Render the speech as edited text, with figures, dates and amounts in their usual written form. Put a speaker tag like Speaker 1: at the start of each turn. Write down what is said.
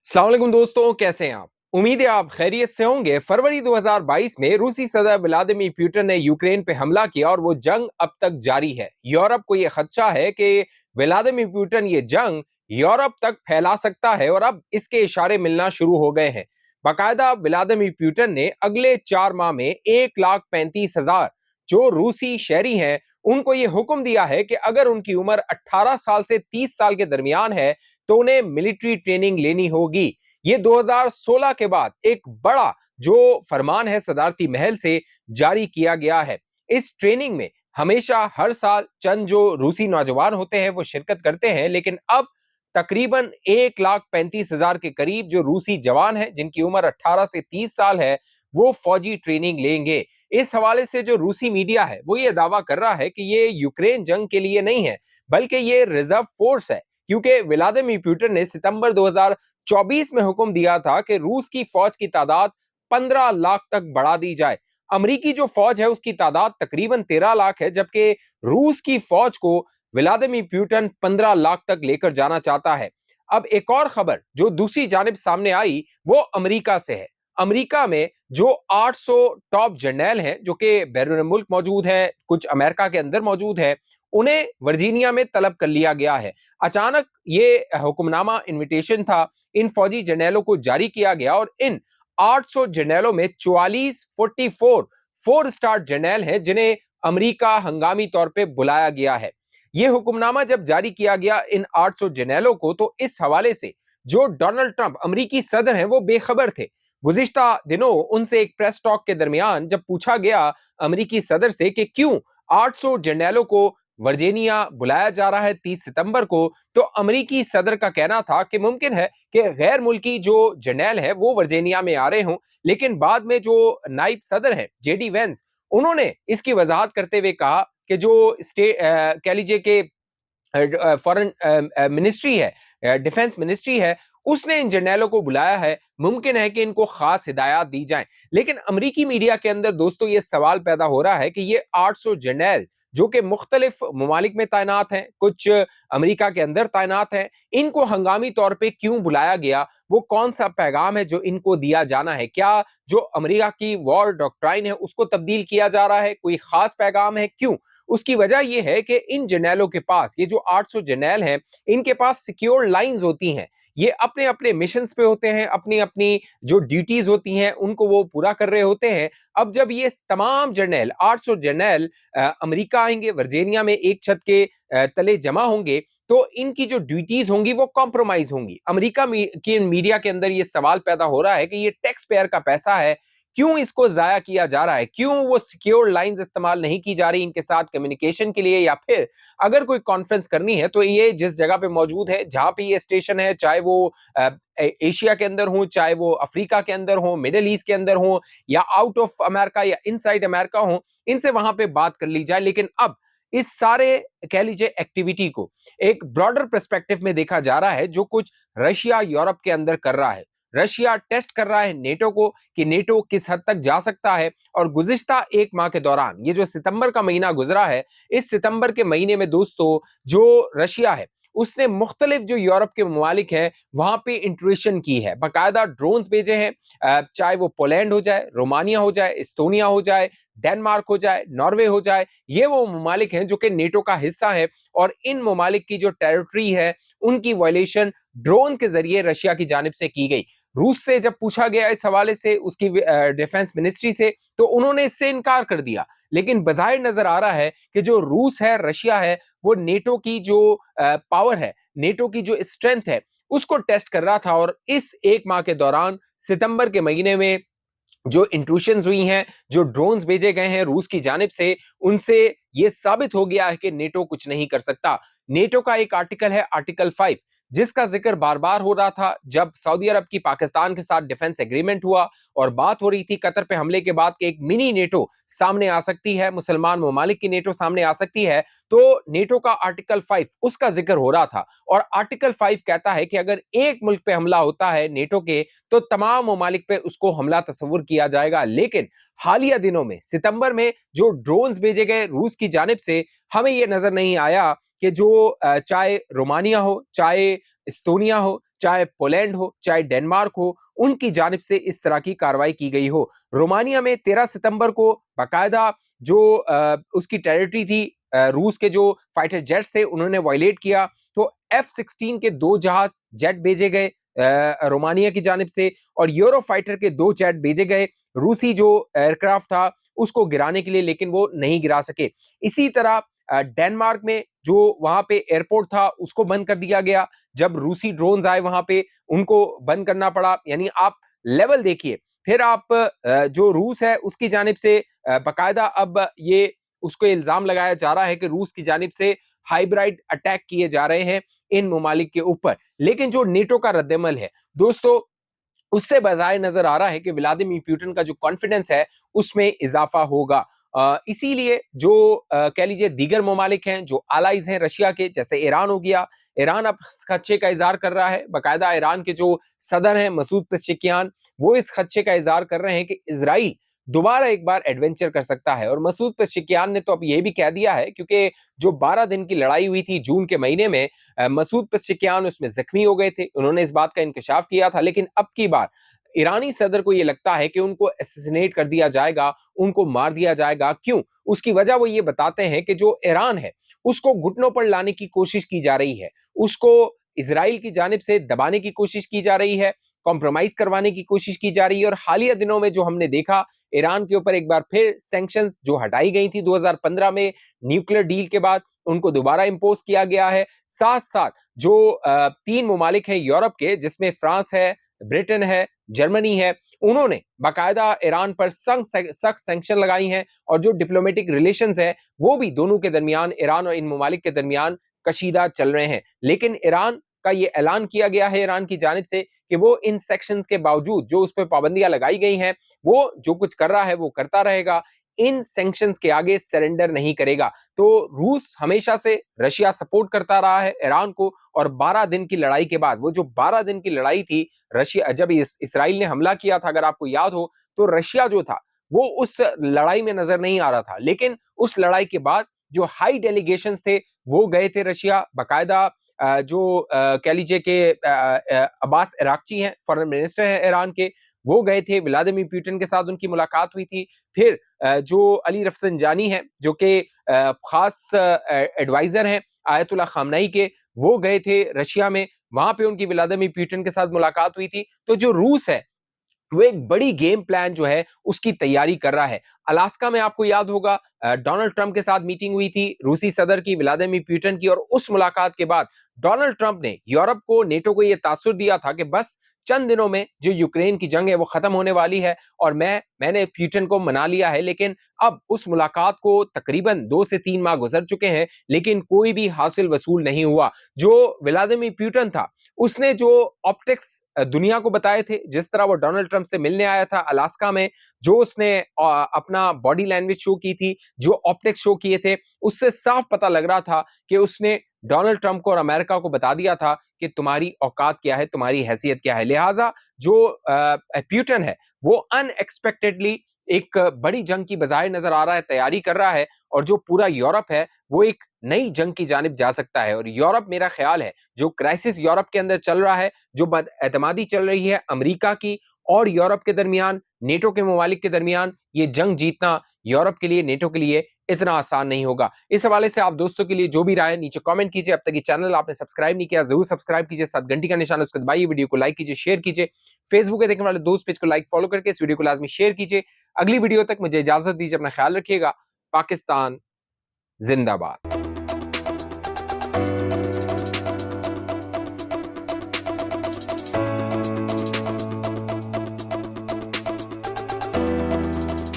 Speaker 1: अस्सलाम वालेकुम दोस्तों, कैसे हैं आप? उम्मीद है आप खैरियत से होंगे। फरवरी 2022 में रूसी सदर व्लादिमीर पुतिन ने यूक्रेन पे हमला किया और वो जंग अब तक जारी है। यूरोप को ये खदशा है कि व्लादिमीर पुतिन ये जंग यूरोप तक फैला सकता है और अब इसके इशारे मिलना शुरू हो गए हैं। बाकायदा व्लादिमीर पुतिन ने अगले 4 माह में 1,35,000 जो रूसी शहरी हैं उनको ये हुक्म दिया है कि अगर उनकी उम्र 18 साल से 30 साल के दरमियान है तो उन्हें मिलिट्री ट्रेनिंग लेनी होगी। ये 2016 के बाद एक बड़ा जो फरमान है सदारती महल से जारी किया गया है। इस ट्रेनिंग में हमेशा हर साल चंद जो रूसी नौजवान होते हैं वो शिरकत करते हैं, लेकिन अब तकरीबन 1,35,000 के करीब जो रूसी जवान हैं जिनकी उम्र 18 से 30 साल है वो फौजी ट्रेनिंग लेंगे। इस हवाले से जो रूसी मीडिया है वो ये दावा कर रहा है कि ये यूक्रेन जंग के लिए नहीं है बल्कि ये रिजर्व फोर्स है, क्योंकि व्लादिमीर पुतिन ने सितंबर 2024 में हुक्म दिया था कि रूस की फौज की तादाद 15 लाख तक बढ़ा दी जाए। अमेरिकी जो फौज है उसकी तादाद तकरीबन 13 लाख है, जबकि रूस की फौज को व्लादिमीर पुतिन 15 लाख तक लेकर जाना चाहता है। अब एक और खबर जो दूसरी जानिब सामने आई वो अमेरिका से है। अमेरिका में जो 800 टॉप जर्नैल हैं जो कि बैरून मुल्क मौजूद हैं, कुछ अमेरिका के अंदर मौजूद हैं, उन्हें वर्जीनिया में तलब कर लिया गया है। अचानक ये हुक्मनामा इनविटेशन था, इन फौजी जर्नैलों को जारी किया गया और इन 800 जर्नैलों में 44 फोर स्टार जर्नैल हैं जिन्हें अमेरिका हंगामी तौर पे बुलाया गया है। ये हुक्मनामा जब जारी किया गया इन 800 जर्नैलों को, तो इस हवाले से जो डोनाल्ड ट्रंप अमेरिकी सदर हैं वो बेखबर थे। गुज़िश्ता दिनों उनसे एक प्रेस टॉक के दरमियान जब पूछा गया अमेरिकी सदर से कि क्यों 800 जर्नैलों को वर्जीनिया बुलाया जा रहा है 30 सितंबर को, तो अमेरिकी सदर का कहना था कि मुमकिन है कि गैर मुल्की जो जर्नैल है वो वर्जीनिया में आ रहे हों। लेकिन बाद में जो नायब सदर हैं जेडी वेंस, उन्होंने इसकी वजाहत करते हुए कहा कि जो स्टेट कह लीजिए कि फॉरेन मिनिस्ट्री है, डिफेंस मिनिस्ट्री है, उसने इन जर्नैलों को बुलाया है, मुमकिन है कि इनको खास हिदायत दी जाए। लेकिन अमेरिकी मीडिया के अंदर दोस्तों ये सवाल पैदा हो रहा है कि ये 800 जर्नैल जो कि मुख्तलिफ ममालिक में तैनात हैं, कुछ अमेरिका के अंदर तैनात हैं, इनको हंगामी तौर पे क्यों बुलाया गया? वो कौन सा पैगाम है जो इनको दिया जाना है? क्या जो अमेरिका की वॉर डॉक्ट्राइन है उसको तब्दील किया जा रहा है? कोई खास पैगाम है? क्यों? उसकी वजह यह है कि इन जर्नैलों के पास, ये जो 800 जर्नैल हैं, इनके पास सिक्योर लाइंस होती हैं। ये अपने अपने मिशंस पे होते हैं, अपनी अपनी जो ड्यूटीज होती हैं उनको वो पूरा कर रहे होते हैं। अब जब ये तमाम जर्नैल 800 जर्नैल अमेरिका आएंगे, वर्जीनिया में एक छत के तले जमा होंगे, तो इनकी जो ड्यूटीज होंगी वो कॉम्प्रोमाइज होंगी। अमेरिका की मीडिया के अंदर ये सवाल पैदा हो रहा है कि ये टैक्स पेयर का पैसा है, क्यों इसको जाया किया जा रहा है? क्यों वो सिक्योर लाइंस इस्तेमाल नहीं की जा रही इनके साथ कम्युनिकेशन के लिए? या फिर अगर कोई कॉन्फ्रेंस करनी है तो ये जिस जगह पे मौजूद है, जहां पे ये स्टेशन है, चाहे वो एशिया के अंदर हो, चाहे वो अफ्रीका के अंदर हो, मिडिल ईस्ट के अंदर हो, या आउट ऑफ अमेरिका या इनसाइड अमेरिका हो, इनसे वहां पे बात कर ली जाए। लेकिन अब इस सारे कह लीजिए एक्टिविटी को एक ब्रॉडर पर्सपेक्टिव में देखा जा रहा है, जो कुछ रशिया यूरोप के अंदर कर रहा है। रशिया टेस्ट कर रहा है नेटो को कि नेटो किस हद तक जा सकता है। और गुज़िश्ता एक माह के दौरान, ये जो सितंबर का महीना गुजरा है, इस सितंबर के महीने में दोस्तों जो रशिया है उसने मुख्तलिफ जो यूरोप के ममालिक हैं वहां पे इंट्रूशन की है, बाकायदा ड्रोन्स भेजे हैं, चाहे वो पोलैंड हो जाए, रोमानिया हो जाए, इस्तोनिया हो जाए, डेनमार्क हो जाए, नॉर्वे हो जाए, ये वो ममालिक हैं जो कि नेटो का हिस्सा है। और इन ममालिक की जो टेरिटरी है उनकी वायलेशन ड्रोन के जरिए रशिया की जानिब से की गई। रूस से जब पूछा गया इस हवाले से उसकी डिफेंस मिनिस्ट्री से, तो उन्होंने इससे इनकार कर दिया। लेकिन बज़ाहिर नजर आ रहा है कि जो रूस है, रशिया है, वो नेटो की जो पावर है, नेटो की जो स्ट्रेंथ है, उसको टेस्ट कर रहा था। और इस एक माह के दौरान सितंबर के महीने में जो इंट्रूशंस हुई हैं, जो ड्रोन्स भेजे गए हैं रूस की जानिब से, उनसे ये साबित हो गया है कि नेटो कुछ नहीं कर सकता। नेटो का एक आर्टिकल है, आर्टिकल 5, जिसका जिक्र बार बार हो रहा था जब सऊदी अरब की पाकिस्तान के साथ डिफेंस एग्रीमेंट हुआ और बात हो रही थी कतर पे हमले के बाद कि एक मिनी नेटो सामने आ सकती है, मुसलमान ममालिक की नेटो सामने आ सकती है। तो नेटो का आर्टिकल 5 उसका जिक्र हो रहा था। और आर्टिकल 5 कहता है कि अगर एक मुल्क पे हमला होता है नेटो के, तो तमाम ममालिक पे उसको हमला तस्वुर किया जाएगा। लेकिन हालिया दिनों में, सितंबर में, जो ड्रोन्स भेजे गए रूस की जानिब से, हमें यह नजर नहीं आया कि जो चाहे रोमानिया हो, चाहे इस्तोनिया हो, चाहे पोलैंड हो, चाहे डेनमार्क हो, उनकी जानिब से इस तरह की कार्रवाई की गई हो। रोमानिया में 13 सितंबर को बाकायदा जो उसकी टेरिटरी थी, रूस के जो फाइटर जेट्स थे उन्होंने वायलेट किया, तो F-16 के 2 जहाज जेट भेजे गए रोमानिया की जानिब से, और यूरो फाइटर के 2 जेट भेजे गए रूसी जो एयरक्राफ्ट था उसको गिराने के लिए, लेकिन वो नहीं गिरा सके। इसी तरह डेनमार्क में जो वहां पे एयरपोर्ट था उसको बंद कर दिया गया, जब रूसी ड्रोन्स आए वहां पे उनको बंद करना पड़ा। यानी आप लेवल देखिए। फिर आप जो रूस है उसकी जानिब से बाकायदा अब ये उसको इल्जाम लगाया जा रहा है कि रूस की जानिब से हाइब्रिड अटैक किए जा रहे हैं इन ममालिक के ऊपर। लेकिन जो नेटो का रद्देमल है दोस्तों, उससे बजाय नजर आ रहा है कि व्लादिमीर पुतिन का जो कॉन्फिडेंस है उसमें इजाफा होगा। इसीलिए जो कह लीजिए दीगर ममालिक हैं जो अलाइज हैं रशिया के, जैसे ईरान हो गया, ईरान अब खदशे का इजहार कर रहा है। बाकायदा ईरान के जो सदर हैं मसूद पेज़ेश्कियान, वो इस खदशे का इजहार कर रहे हैं कि इजराइल दोबारा एक बार एडवेंचर कर सकता है। और मसूद पेज़ेश्कियान ने तो अब यह भी कह दिया है, क्योंकि जो 12 दिन की लड़ाई हुई थी जून के महीने में, मसूद पेज़ेश्कियान उसमें जख्मी हो गए थे, उन्होंने इस बात का इंकशाफ किया था। लेकिन अब की बार ईरानी सदर को यह लगता है कि उनको असैसिनेट कर दिया जाएगा, उनको मार दिया जाएगा। क्यों? उसकी वजह वो ये बताते हैं कि जो ईरान है उसको घुटनों पर लाने की कोशिश की जा रही है, उसको इजराइल की जानिब से दबाने की कोशिश की जा रही है, कॉम्प्रोमाइज करवाने की कोशिश की जा रही है। और हालिया दिनों में जो हमने देखा, ईरान के ऊपर एक बार फिर सैंक्शंस जो हटाई गई थी 2015 में न्यूक्लियर डील के बाद, उनको दोबारा इंपोज किया गया है। साथ साथ जो 3 ममालिक हैं यूरोप के, जिसमें फ्रांस है, ब्रिटेन है, जर्मनी है, उन्होंने बाकायदा ईरान पर सख्त सैंक्शन लगाई हैं। और जो डिप्लोमेटिक रिलेशंस है वो भी दोनों के दरमियान, ईरान और इन ममालिक के दरमियान कशीदा चल रहे हैं। लेकिन ईरान का ये ऐलान किया गया है ईरान की जानिब से कि वो इन सेक्शंस के बावजूद, जो उस पर पाबंदियां लगाई गई हैं, वो जो कुछ कर रहा है वो करता रहेगा, इन सैंक्शंस के आगे सरेंडर नहीं करेगा। तो रूस हमेशा से रशिया सपोर्ट करता रहा है ईरान को, और 12 दिन की लड़ाई के बाद, वो जो 12 दिन की लड़ाई थी, रशिया जब इसराइल ने हमला किया था, अगर आपको याद हो, तो रशिया जो था वो उस लड़ाई में नजर नहीं आ रहा था। लेकिन उस लड़ाई के बाद जो हाई डेलीगेशंस थे वो गए थे रशिया। बाकायदा जो कह लीजिए कि अब्बास अराक्ची हैं, फॉरेन मिनिस्टर हैं ईरान के, वो गए थे, व्लादिमीर पुतिन के साथ उनकी मुलाकात हुई थी। फिर जो अली रफसंजानी हैं, जो कि खास एडवाइजर हैं आयतुल्लाह खामनेई के, वो गए थे रशिया में, वहां पे उनकी व्लादिमीर पुतिन के साथ मुलाकात हुई थी। तो जो रूस है वो एक बड़ी गेम प्लान जो है उसकी तैयारी कर रहा है। अलास्का में आपको याद होगा डोनाल्ड ट्रंप के साथ मीटिंग हुई थी रूसी सदर की, व्लादिमीर पुतिन की, और उस मुलाकात के बाद डोनाल्ड ट्रंप ने यूरोप को, नेटो को यह तासुर दिया था कि बस चंद दिनों में जो यूक्रेन की जंग है वो खत्म होने वाली है और मैंने पुतिन को मना लिया है। लेकिन अब उस मुलाकात को तकरीबन 2 से 3 माह गुजर चुके हैं, लेकिन कोई भी हासिल वसूल नहीं हुआ। जो व्लादिमीर पुतिन था उसने जो ऑप्टिक्स दुनिया को बताए थे, जिस तरह वो डोनाल्ड ट्रंप से मिलने आया था अलास्का में, जो उसने अपना बॉडी लैंग्वेज शो की थी, जो ऑप्टिक्स शो किए थे, उससे साफ पता लग रहा था कि उसने डोनाल्ड ट्रंप को और अमेरिका को बता दिया था कि तुम्हारी औकात क्या है, तुम्हारी हैसियत क्या है। लिहाजा जो पुतिन है वो अनएक्सपेक्टेडली एक बड़ी जंग की बजाय नजर आ रहा है, तैयारी कर रहा है, और जो पूरा यूरोप है वो एक नई जंग की जानिब जा सकता है। और यूरोप, मेरा ख्याल है, जो क्राइसिस यूरोप के अंदर चल रहा है, जो बदएतमादी चल रही है अमेरिका की और यूरोप के दरमियान, नेटो के ममालिक के दरमियान, ये जंग जीतना यूरोप के लिए, नेटो के लिए इतना आसान नहीं होगा। इस हवाले से आप दोस्तों के लिए जो भी राय है नीचे कमेंट कीजिए। अब तक ये चैनल आपने सब्सक्राइब नहीं किया, जरूर सब्सक्राइब कीजिए, साथ घंटी का निशान उसको दबाइए, वीडियो को लाइक कीजिए, शेयर कीजिए, फेसबुक पे देखने वाले दोस्त पेज को लाइक फॉलो करके इस वीडियो को लाजमी शेयर कीजिए। अगली वीडियो तक मुझे इजाजत दीजिए, अपना ख्याल रखिएगा। पाकिस्तान जिंदाबाद।